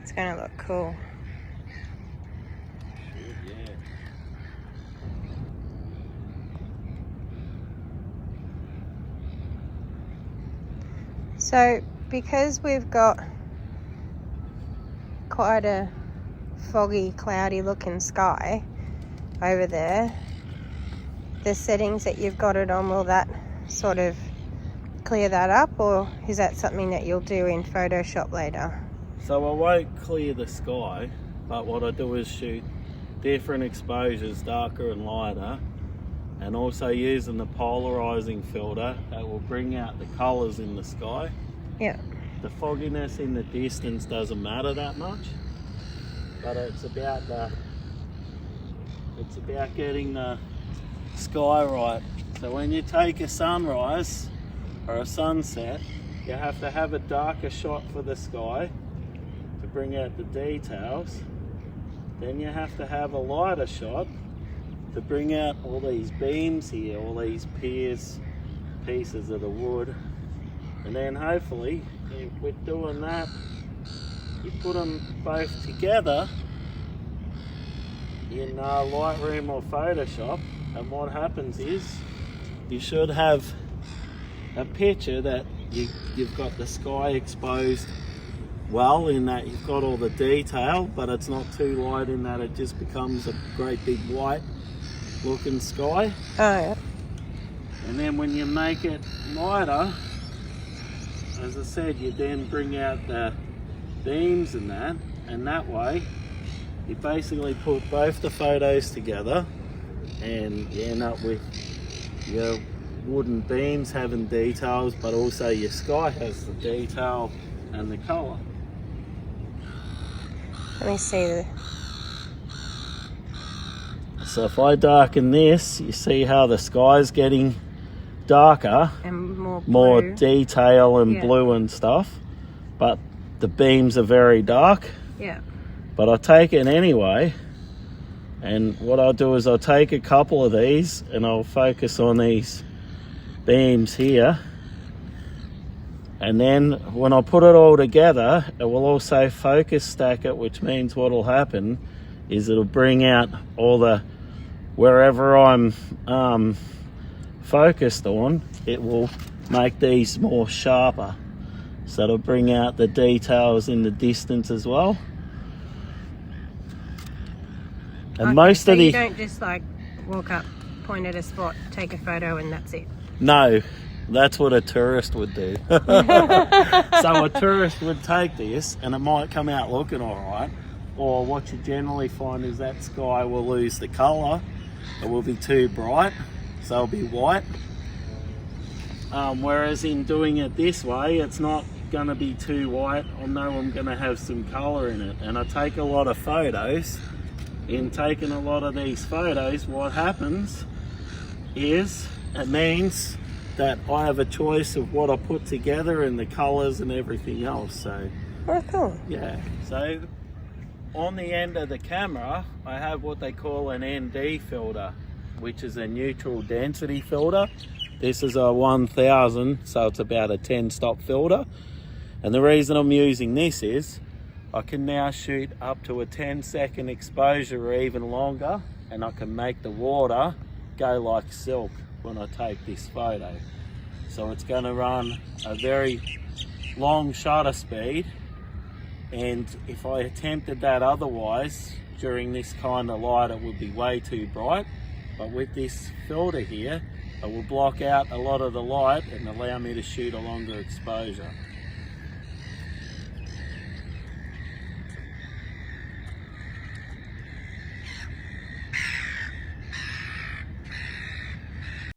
It's going to look cool. Yeah. So because we've got quite a foggy, cloudy looking sky over there, the settings that you've got it on, will that sort of clear that up, or is that something that you'll do in Photoshop later? So I won't clear the sky, but what I do is shoot different exposures, darker and lighter, and also using the polarizing filter that will bring out the colors in the sky. Yeah. The fogginess in the distance doesn't matter that much, but it's about getting the sky right. So when you take a sunrise or a sunset, you have to have a darker shot for the sky to bring out the details. Then you have to have a lighter shot to bring out all these beams here, all these piers, pieces of the wood. And then hopefully, with doing that, you put them both together in Lightroom or Photoshop, and what happens is you should have a picture that you've got the sky exposed well, in that you've got all the detail, but it's not too light in that it just becomes a great big white looking sky. Oh yeah. And then when you make it lighter, as I said, you then bring out the beams and that way you basically put both the photos together and you end up with your wooden beams having details, but also your sky has the detail and the colour. Let me see. So if I darken this, you see how the sky's getting darker, And more more blue. detail and Yeah. blue and stuff, but the beams are very dark. Yeah. But I take it anyway, and what I'll do is I'll take a couple of these and I'll focus on these beams here, and then when I put it all together, it will also focus stack it, which means what will happen is it'll bring out all the, wherever I'm focused on, it will make these more sharper, so it'll bring out the details in the distance as well. And Okay, most so of the you don't just like walk up, point at a spot, take a photo, and that's it. No, that's what a tourist would do. So a tourist would take this and it might come out looking all right, or what you generally find is that sky will lose the colour. It will be too bright, so it'll be white. Whereas in doing it this way, it's not going to be too white. I know I'm going to have some colour in it, and I take a lot of photos. In taking a lot of these photos, what happens is it means that I have a choice of what I put together and the colours and everything else. So Oh, cool. yeah, so on the end of the camera I have what they call an ND filter, which is a neutral density filter. This is a 1000, so it's about a 10 stop filter, and the reason I'm using this is I can now shoot up to a 10-second exposure or even longer, and I can make the water go like silk when I take this photo. So it's going to run a very long shutter speed, and if I attempted that otherwise during this kind of light, it would be way too bright. But with this filter here, it will block out a lot of the light and allow me to shoot a longer exposure.